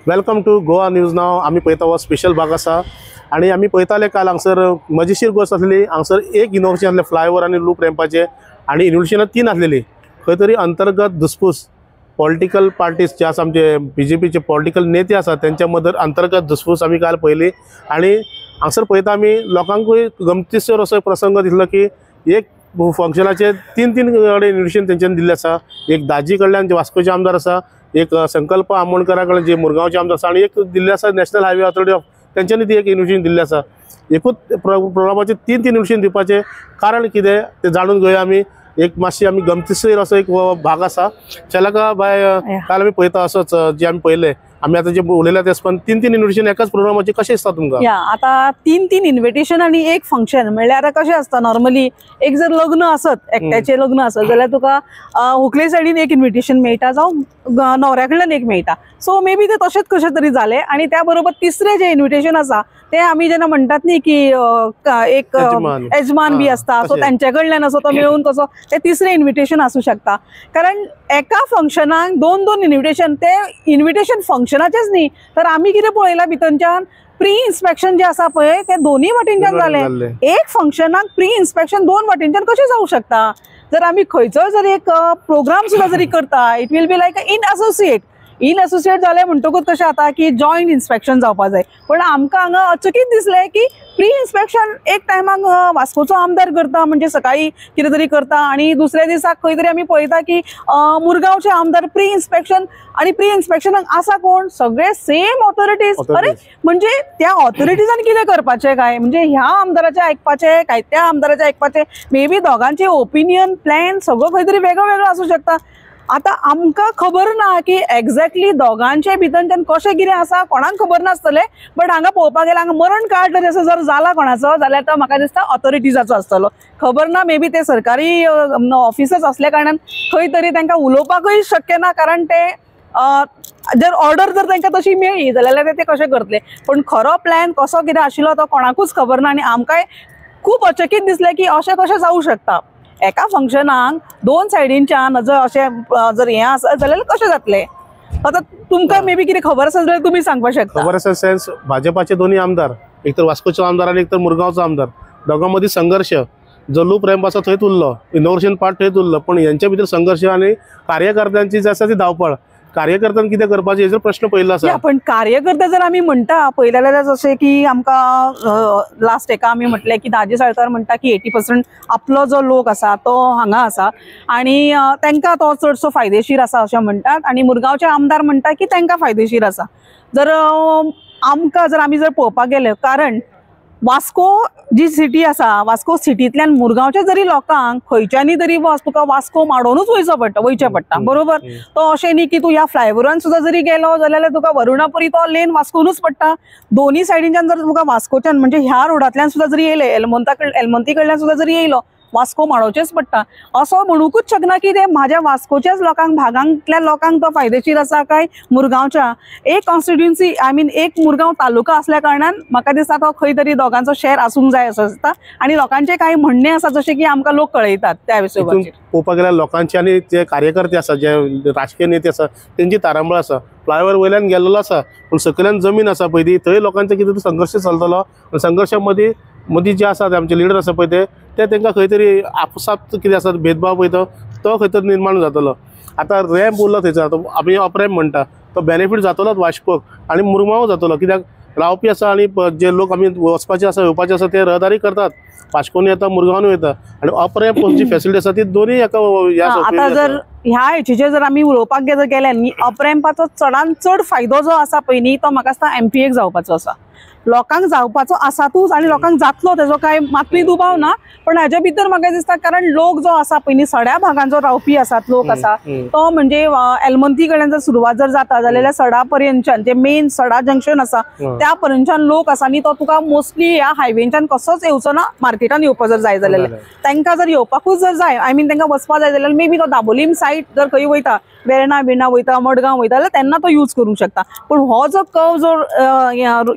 Welcome to Goa news नाव। आम्ही पळयता हो स्पेशल भाग आसा आणि आम्ही पळयताले काल हांगसर मजेशीर गोष्ट आसलेली। हांगसर एक इनोव्हेशन आसलें फ्लायओव्हर आनी लूप रॅम्पाचे आणि इनोव्हेशनां 3 आसलेली। खंय तरी अंतर्गत धुसफूस पॉलिटिकल पार्टीज जे आसा आमचे बीजेपीचे पॉलिटिकल नेते आसा त्यांच्या मदर अंतर्गत धुसफूस आम्ही काल पळयली। आणि हांगसर पळयता आमी लोकांकूय गमतीशीर असो प्रसंग दिसलो की एक फंक्शनाचे 3 कडेन इनोव्हेशन तेंच्यांनी दिल्लें आसा। एक दाजी कडल्यान जे वास्कोचे आमदार आसा, एक संकल्प आमोणकरा कडल्यान जे मुरगांवचे आमदार आसा आणि एक दिल्ले आसा नॅशनल हायवे ऑथॉरिटी ऑफ तेंच्यांनी ती एक इनोव्हेशन दिल्लें आसा। एकूच प्रोग्रामाचे 3 इनोव्हेशन दिवपाचे कारण कितें ते जाणून घेवया आमी। एक मातशी आमी गमतीशीर असो एक भाग आसा। चला का बाय काल आमी पळयता असोच जे आमी पळयले आमी आता जे उलयल्या ते पण 3 इनोव्हेशन एकाच प्रोग्रामाचे कशे दिसता तुमकां? आता 3 इन्व्हिटेशन आणि एक फंक्शन म्हणल्यार कशें आसता नॉर्मली एक जर लग्न आसत एकट्याचे लग्न आसत जाल्यार तुका व्हंकले सायडीन एक इन्व्हिटेशन मेळटा जावं न्हवऱ्या कडल्यान एक मेळटा। सो मे बी ते तशेंच कशें तरी जालें आणि त्या बरोबर तिसरे जे इन्व्हिटेशन आसा ते आमी जेन्ना म्हणटात न्ही की एक यजमान बी आसता सो त्यांच्या कडल्यान असो तो मेळून तसो ते तिसरे इन्व्हिटेशन आसूं शकता। कारण एका फंक्शनाक 2 इन्व्हिटेशन ते इन्व्हिटेशन फंक्शनाचेच न्ही तर आमी कितें पळयलां भितरच्यान प्री इन्स्पेक्शन जे आसा पळय ते दोन्ही वाटेनच्यान जालें। एक फंक्शनाक प्री इन्स्पेक्शन 2 वाटेनच्यान कशें जावं शकता? जर आमी खंयचोय जर एक प्रोग्राम सुद्धा जरी करता it will be like in associate जालें म्हणटकूच कशें जाता की जॉयंट इन्स्पेक्शन जावपा जाय। पण आमकां हांगा अचकीत दिसलें की प्री इन्स्पेक्शन एक टायमाक वास्कोचो आमदार करता म्हणजे सकाळी कितें तरी करता आणि दुसऱ्या दिसाक खंय तरी आमी पळयता की मुरगांवचे आमदार प्री इन्स्पेक्शनाक आसा कोण? सगळे सेम ऑथॉरिटीज। अरे म्हणजे त्या ऑथॉरिटीजान कितें करपाचें काय? म्हणजे ह्या आमदाराचें आयकपाचें काय त्या आमदाराचें आयकपाचें? मे बी दोगांचे ओपिनियन प्लॅन सगळो खंय तरी वेगळो वेगळो आसूं शकता। आता आमकां खबर ना की एक्झॅक्टली दोगांचे भितरच्यान कशें कितें आसा कोणाक खबर नासतलें। बट हांगा पळोवपाक गेल्यार हांगा मरण कार्ड जर असो जर जाला कोणाचो जाल्यार तो म्हाका दिसता ऑथॉरिटीजाचो आसतलो। खबर ना मे बी ते सरकारी ऑफिसर्स असल्या कारणान खंय तरी तांकां उलोवपाकूय शक्य ना कारण ते जर ऑर्डर जर तांकां तशी मेळ्ळी जाल्यार ते कशें करतले। पण खरो प्लॅन कसो कितें आशिल्लो तो कोणाकूच खबर ना आणि आमकांय खूब अचकीत दिसलें की अशें कशें जावं शकता। एका फंक्शनाक 2 सायडींच्यान जर अशें जर हें आसत जाल्यार कशें जातलें? आता तुमकां मे बी कितें खबर आसा जाल्यार तुमी सांगपाक शकता। खबर आसा सेन्स भाजपाचे दोन्ही आमदार एक तर वास्कोचो आमदार आणि एक तर मुरगांवचो आमदार दोगां मदीं संघर्ष जो लूप रॅम्प आसा थंय उरलो, इनोव्हेशन पार्ट थंय उरलो। पण यांच्या भितर संघर्ष आणि कार्यकर्त्यांची जी आसा ती धांवपळ कार्यकर्त्यांनी कितें करपाचें हेजो प्रश्न पयलो आसा। पण कार्यकर्ते जर आमी म्हणटा पयल्या जाल्यार जशें की आमकां लास्ट एका आमी म्हटलें की दाजी साळकार म्हणटा की 80% आपलो जो लोक आसा तो हांगा आसा आणि तांकां तो चडसो फायदेशीर आसा अशें म्हणटात आणि मुरगांवचे आमदार म्हणटा की तांकां फायदेशीर आसा। जर आमकां जर आमी जर पळोवपाक गेले कारण वास्को जी सिटी आसा वास्को सिटींतल्यान मुरगांवच्या जरी लोकांक खंयच्यानी तरी तुका वास्को माडोनूच वयचें पडटा बरोबर। तो अशें न्ही की तूं ह्या फ्लायओव्हरान सुद्धा जरी गेलो जाल्यार तुका वरुणापुरी तो लेन वास्कोनूच पडटा। दोन्ही सायडींच्यान जर तुका वास्कोच्यान म्हणजे ह्या रोडांतल्यान सुद्धा जरी येयले एलमंती कडल्यान सुद्धा जरी येयलो वास्को माडोवचेच पडटा। असो म्हणूकूच शकना की ते म्हाज्या वास्कोच्याच लोकांक भागांतल्या लोकांक तो फायदेशीर आसा काय मुरगांवच्या। एक कॉन्स्टिट्युएन्सी आय मीन एक मुरगांव तालुका असल्या कारणान म्हाका दिसता तो खंय तरी दोगांचो शेअर आसूंक जाय असो दिसता आणि लोकांचे काही म्हणणे आसा जशें की आमकां लोक कळयतात त्या विशयाचेर। पळोवपाक गेल्यार लोकांचे आणि जे कार्यकर्ते आसा जे राजकीय नेते आसा तेंची तारांबळ आसा। फ्लायओव्हर वयल्यान गेल्लो आसा पूण सकयल्यान जमीन आसा पळय ती थंय लोकांचो कितें तरी संघर्ष चलतलो। संघर्शा मदीं जे आसा आमचे लिडर आसा पळय ते तांकां खंय तरी आपसात कितें आसा भेदभाव पळय तो खंय तरी निर्माण जातलो। आतां रॅम्प उरलो थंयसर आमी अपरॅम्प म्हणटा तो बेनिफीट जातलोच वास्कोक आणि मुरगांव जातलो कित्याक रावपी आसा आणि जे लोक आमी वचपाचे आसा येवपाचे आसा ते रहदारी करतात वास्कोन येता मुरगांवन वयता आणि अपरॅम्प जी फॅसिलिटी आसा ती दोन्ही एका आता जर ह्या हेचेर जर आमी उलोवपाक गेले न्ही अपरॅम्पाचो चडान चड फायदो जो आसा पळय न्ही तो म्हाका दिसता एमपीएक जावपाचो आसा। लोकांक जावपाचो आसातूच आणि लोकांक जातलो तेजो काय मातूय दुबाव ना। पण हाज्या भितर म्हाका दिसता कारण लोक जो आसा पळय न्ही सड्या भागांचो रावपी आसात लोक आसा तो म्हणजे एलमंती कडल्यान जर सुरवात जर जाता जाल्यार सडा पर्यंतच्यान जे मेन सडा जंक्शन आसा त्या पर्यंतच्यान लोक आसा न्ही तो तुका मोस्टली ह्या हायवेच्यान कसोच येवचो ना। मार्केटान येवपाक जर जाय जाल्यार तांकां जर येवपाकूच जर जाय आय मीन तांकां वचपाक जाय जाल्यार मे बी तो दाबोलीम सायड जर खंय वयता वेर्णा बिर्णा वयता मडगांव वयता जाल्यार तेन्ना तो यूज करूंक शकता। पण हो जो कर्व जो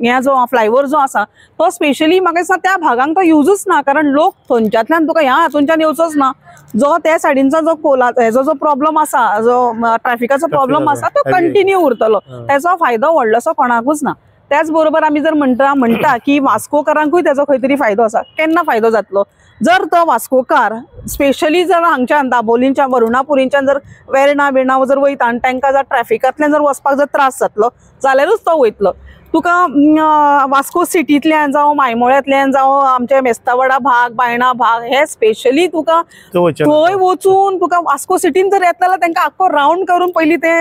ह्या जो फ्लायओव्हर जो आसा तो स्पेशली म्हाका दिसता त्या भागांक तो युजूच ना, कारण लोक थंयच्यातल्यान तुका ह्या हातूंच्यान येवचोच ना. जो त्या सायडींचो जो हेजो जो प्रॉब्लम आसा, जो ट्रॅफिकाचो प्रॉब्लम आसा तो कंटिन्यू उरतलो. त्याचो फायदो व्हडलोसो कोणाकूच ना. त्याच बरोबर आमी जर म्हणटा की वास्कोकारांकूय त्याचो खंय तरी फायदो आसा. केन्ना फायदो जातलो? जर तो वास्कोकार स्पेशली जर हांगच्यान दाबोलींच्या वरुणापुरींच्यान जर वेर्णा बिर्णा जर वयता आनी तांकां जर ट्रॅफिकांतल्यान जर वचपाक जर त्रास जातलो जाल्यारूच तो वयतलो. तुका वास्को सिटींतल्यान जावं मायमोळ्यांतल्यान जावं आमचे मेस्तावडा भाग, बायणा भाग हे स्पेशली तुका थंय वचून तुका वास्को सिटीन जर येता जाल्यार तांकां आख्खो रावंड करून पयलीं ते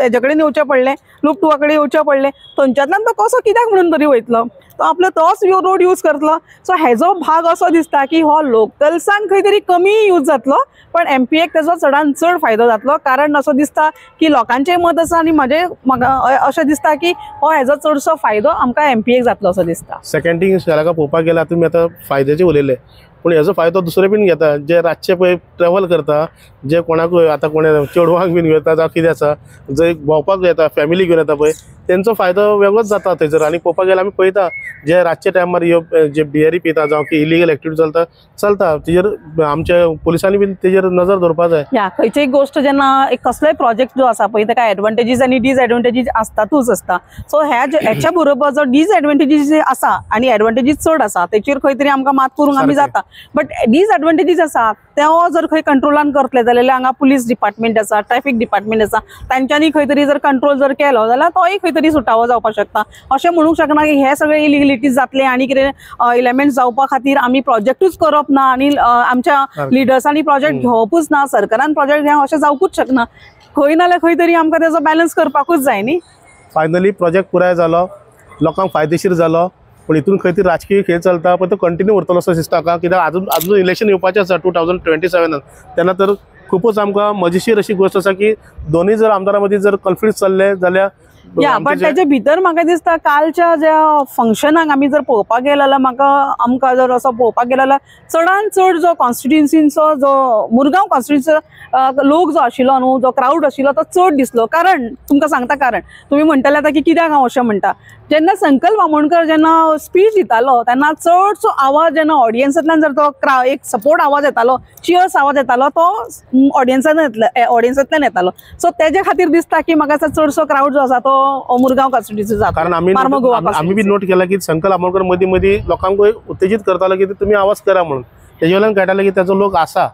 हेजे कडेन येवचें पडलें, लुकटुवा कडेन येवचें पडलें. थंयच्यातल्यान तो कसो कित्याक म्हणून तरी वयतलो? तो आपलो तोच रोड यूज करतलो. सो हेजो भाग असो दिसता की हो लोकल्सांक खंय तरी कमी यूज जातलो, पण एमपीएक तेजो चडान चड फायदो जातलो. कारण असो दिसता की लोकांचें मत आसा आनी म्हाका अशें दिसता की हो हेजो चडसो फायदो आमकां एमपीएक जातलो असो दिसता. सेकंड थिंग शालाका पळोवपाक गेल्यार तुमी आतां फायद्याचे उलयले, पूण हेजो फायदो दुसरे बीन घेता. जे रातचे पळय ट्रॅव्हल करता, जे कोणाकूय आतां कोणे चेडवांक बीन घेता जावं कितें आसा, जंय भोंवपाक येता फॅमिली घेवन येता पळय, तेंचो फायदो वेगळोच जाता थंयसर. आनी पळोवपाक गेल्यार आमी पळयता जे रातचे टायमार जे बियरी पिता जावं की इलिगल एक्टिविटी चलता तेजेर आमच्या पुलिसांनी बीन तेजेर नजर दवरपाक जाय. खंयचीय गोष्ट जेन्ना एक कसलोय प्रोजेक्ट जो आसा पळय ताका एडवांटेजीस आनी डिसएडवांटेजीस आसतातूच आसता. सो हेच्या बरोबर जो डिसएडवांटेजीस आसा आनी एडवांटेजीस चड आसा तेचेर खंय तरी आमकां मात करूंक आमी जाता. बट डिसएडवांटेजीस आसा तो जर खंय कंट्रोलान करतले जाल्यार हांगा पुलीस डिपार्टमेंट आसा, ट्रॅफिक डिपार्टमेंट आसा, तांच्यांनी खंय तरी जर कंट्रोल जर केलो जाल्यार तोय खंय तरी सुटावो जावपाक शकता. अशें म्हणूंक शकना की हे सगळे इलिगलिटीज जातले आनी कितें एलिमेंट्स जावपा खातीर आमी प्रोजेक्टूच करप ना आनी आमच्या लिडर्सांनी प्रोजेक्ट घेवपूच ना, सरकारान प्रोजेक्ट घेवप अशें जावपूच शकना. खंय नाल्यार खंय तरी आमकां तेजो बॅलन्स करपाकूच जाय न्ही. फायनली प्रोजेक्ट पुराय जालो, लोकांक फायदेशीर जालो, पण हितून खंय तरी राजकीय खेळ चलता पण तो कंटिन्यू उरतलो असो दिसता. कित्याक अजून इलेक्शन येवपाचें आसा 2027 तेन्ना तर खूपच आमकां मजेशीर अशी गोष्ट आसा की दोनूय जर आमदारां मदीं जर कॉन्फ्लिक्ट चल्ले जाल्यार बट तेजे भितर म्हाका दिसता कालच्या ज्या फंक्शनाक आमी जर पळोवपाक गेले जाल्यार आमकां जर असो पळोवपाक गेलो जाल्यार चडान चड जो कॉन्स्टिट्युएन्सीचो जो मुरगांव कॉन्स्टिट्युएन्सीचो लोक जो आशिल्लो न्हू, जो क्रावड आशिल्लो तो चड दिसलो. कारण तुमकां सांगता कारण तुम्ही म्हणटले आतां की कित्याक हांव अशें म्हणटा, जेन्ना संकल्प बामणकर जेन्ना स्पीच दितालो तेन्ना चडसो आवाज जेन्ना ऑडियन्सांतल्यान जर तो एक सपोर्ट आवाज येतालो, चियर्स आवाज येतालो, तो ऑडियन्सांतल्यान येतालो. सो तेजे खातीर दिसता की म्हाका चडसो क्रावड जो आसा तो मुरगांव कॉन्स्टिट्युएन्सी जाता. कारण आम्ही बी नोट केला की संकल्प बामणकर मदीं मदीं लोकांक उत्तेजित करतालो की तुमी आवाज करा म्हणून. तेजे वयल्यान कळटालें की ताचो लोक आसा.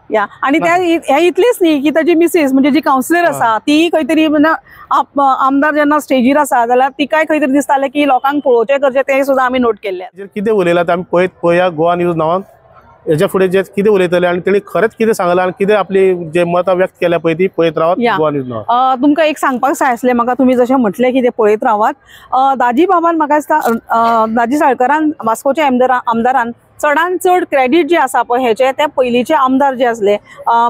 आनी हे इतलेच न्ही की ताची मिसेस म्हणजे जी कावन्सिलर आसा ती खंय तरी आमदार जेन्ना स्टेजीर आसा जाल्यार तिकाय खंय तरी दिसतालें की लोकांक पळोवचें करचें ते सुद्दां आमी नोट केल्लें. कितें उलयलां तें आमी पळया गोवा न्यूज नांवान हेच्या फुडें जे कितें उलयतले आनी तेणी खरेंच कितें सांगलां आनी कितें आपली जे मतां व्यक्त केल्या पळय ती पळयत रावात गोवा न्यूज नांवान. तुमकां एक सांगपाक जाय आसलें म्हाका, तुमी जशें म्हटलें की ते पळयत रावात. दाजी बाबान म्हाका दिसता दाजी साळकरान वास्कोच्या आमदारान चडान चड क्रेडीट जे आसा पळय हेचे ते पयलींचे आमदार जे आसले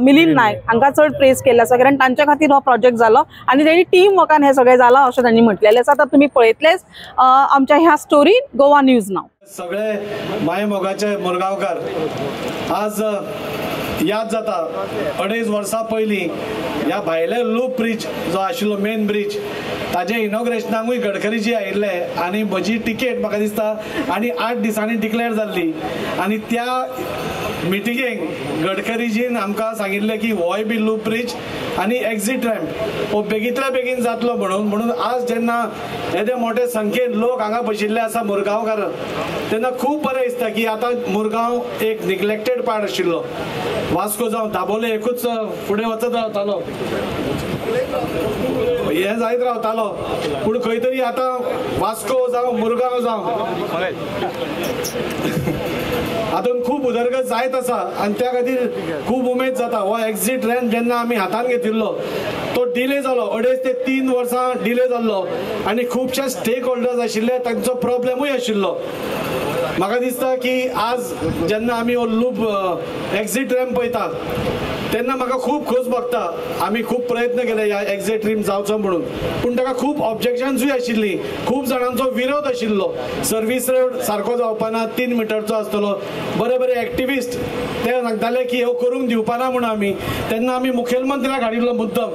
मिलिंद नायक हांकां चड प्रेज केल्लें आसा. कारण तांच्या खातीर हो प्रोजेक्ट जालो आनी तेणी टीम वर्कान हें सगळें जालां अशें तांणी म्हटलेलें आसा. आतां तुमी पळयतलेच आमच्या ह्या स्टोरीन गोवा न्यूज नाव. सगळे मायमोगाचे मुरगांवकार आज याद जाता 2.5 वर्सां पयलीं ह्या भायले लूप ब्रिज जो आशिल्लो मेन ब्रिज ताजे इनॉग्रेशनाकूय गडकरीजी आयिल्ले आनी म्हजी टिकेट म्हाका दिसता आनी 8 दिसांनी डिक्लेअर जाल्ली. आनी त्या मिटिंगेक गडकरीजीन आमकां सांगिल्लें की होय बी लूप ब्रिज आनी एक्झिट रॅम्प हो बेगींतल्या बेगीन जातलो म्हणून आज जेन्ना येदे मोठे संख्येन लोक हांगा बशिल्ले आसा मुरगांवकार तेन्ना खूब बरें दिसता की आतां मुरगांव एक निग्लेक्टेड पार्ट आशिल्लो. वास्को जावं दाबोले एकूच फुडें वचत रावतालो, हें जायत रावतालो, पूण खंय तरी आतां वास्को जावं मुरगांव जावं हातून खूब उदरगत जायत आसा आनी त्या खातीर खूब उमेद जाता. हो एक्झिट रॅम्प जेन्ना आमी हातान घेतिल्लो तो डिले जालो, 2.5 ते 3 वर्सां डिले जाल्लो आनी खुबशे स्टेक होल्डर्स आशिल्ले तांचो प्रॉब्लेमूय आशिल्लो. म्हाका दिसता की आज जेन्ना आमी हो लूप एक्झिट रॅम्प पळयतात तेन्ना म्हाका खूब खोस भोगता. आमी खूब प्रयत्न केले ह्या एक्झिट ड्रीम जावचो म्हणून, पूण ताका खूब ऑब्जेक्शन्सूय आशिल्ली, खूब जाणांचो विरोध आशिल्लो. सर्वीस रोड सारको जावपाना, 3 मिटरचो आसतलो. बरे बरे एक्टिविस्ट ते सांगताले की ह्यो करूंक दिवपाना म्हणून आमी. तेन्ना आमी मुखेलमंत्र्याक हाडिल्लो मुद्दम,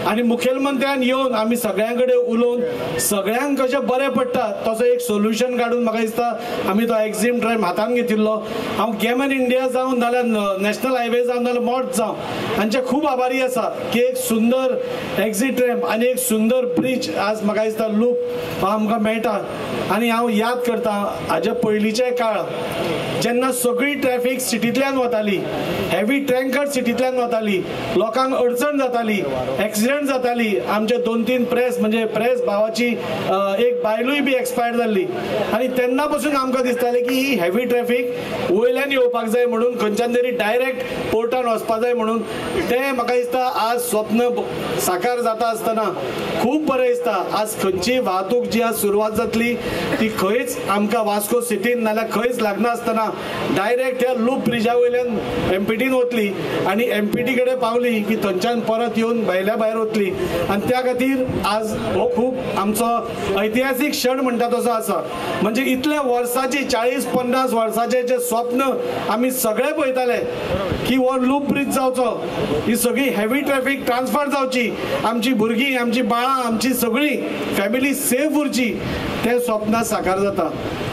आनी मुखेलमंत्र्यान येवन आमी सगळ्यां कडेन उलोवन सगळ्यांक कशें बरें पडटा तसो एक सोल्युशन काडून म्हाका दिसता आमी तो एक्झिट ड्रीम हातान घेतिल्लो. हांव गेमन इंडिया जावन नाल्यार नॅशनल हायवे जावन नाल्यार मोट जावं हांचे खूब आभारी आसा की एक सुंदर एक्झिट रॅम्प आनी एक सुंदर ब्रिज आज म्हाका दिसता लूप आमकां मेळटा. आनी हांव याद करता हाजे पयलींचे काळ जेन्ना सगळी ट्रॅफिक सिटींतल्यान वताली, हेवी टँकर सिटींतल्यान वताली, लोकांक अडचण जाताली, एक्सिडेंट जाताली. आमचे 2-3 प्रेस म्हणजे प्रेस भावाची एक बायलूय बी एक्सपायर जाल्ली. आनी तेन्ना पासून आमकां दिसतालें की ही हेवी ट्रॅफिक वयल्यान येवपाक जाय म्हणून, खंयच्यान तरी डायरेक्ट पोर्टान वचपाक जाय म्हणून. तें म्हाका दिसता आज स्वप्न साकार जाता आसतना खूब बरें दिसता. आज खंयची वाहतूक जी आज सुरवात जातली ती खंयच आमकां वास्को सिटीन नाल्यार खंयच लागना आसतना डायरेक्ट ह्या लूप ब्रिजा वयल्यान एमपीटीन वतली आनी एमपीटी कडेन पावली की थंयच्यान परत येवन भायल्या भायर वतली. आनी त्या खातीर आज हो खूब आमचो ऐतिहासीक क्षण म्हणटा तसो आसा. म्हणजे इतल्या वर्साची 40-50 वर्साचे जे स्वप्न आमी सगळे पळयताले की हो लूप ब्रिज जावचो, ही सगळी हेवी ट्रॅफिक ट्रान्सफर जावची, आमची भुरगीं, आमची बाळां, आमची सगळी फॅमिली सेफ उरची, ते स्वप्न साकार जाता.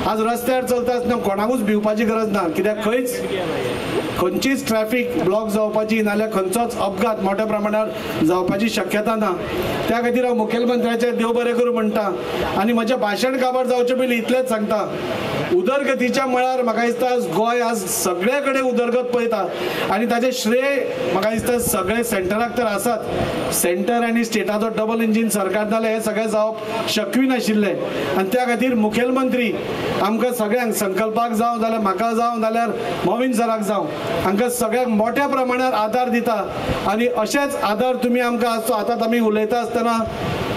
आज रस्त्यार चलता आसतना कोणाकूच भिवपाची गरज ना, कित्याक खंयचीच ट्रॅफिक ब्लॉक जावपाची नाल्यार खंयचोच अपघात मोठ्या प्रमाणात जावपाची शक्यता ना. त्या खातीर हांव मुखेलमंत्र्याचे देव बरें करूं म्हणटा. आनी म्हजें भाशण काबार जावचे पयलीं इतलेंच सांगता, उदरगतीच्या मळार म्हाका दिसता गोंय आज सगळे कडेन उदरगत पळयता आनी ताचें श्रेय म्हाका दिसता सगळे सेंटराक तर आसात. सेंटर आनी स्टेटाचो डबल इंजीन सरकार जालें हें सगळें जावप शक्यूय नाशिल्लें. आनी त्या खातीर मुखेलमंत्री आमकां सगळ्यांक संकल्पाक जावं जाल्यार म्हाका जावं जाल्यार मोविन सराक जावं हांकां सगळ्यांक मोठ्या प्रमाणात आदार दिता. आनी अशेंच आदार तुमी आमकां आसचो. आतां आमी उलयता आसतना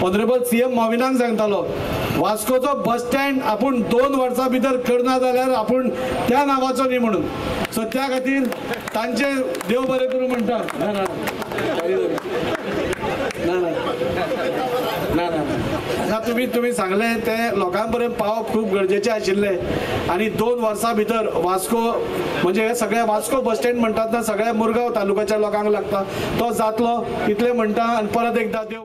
ऑनरेबल CM मोविनाक सांगतालो वास्कोचो बस स्टँड आपूण 2 वर्सां भितर करना जाल्यार आपूण त्या नांवाचो न्ही म्हणून. सो त्या खातीर तांचे देव बरें करूं म्हणटा. ना तुम्ही सांगले ते लोकां पर्यंत पावप खूब गरजेचें आशिल्लें. आनी 2 वर्सां भितर वास्को म्हणजे हे सगळे वास्को बस स्टँड म्हणटात ना सगळ्या मुरगांव तालुक्याच्या लोकांक लागता तो जातलो इतलें म्हणटा. आनी परत एकदां देव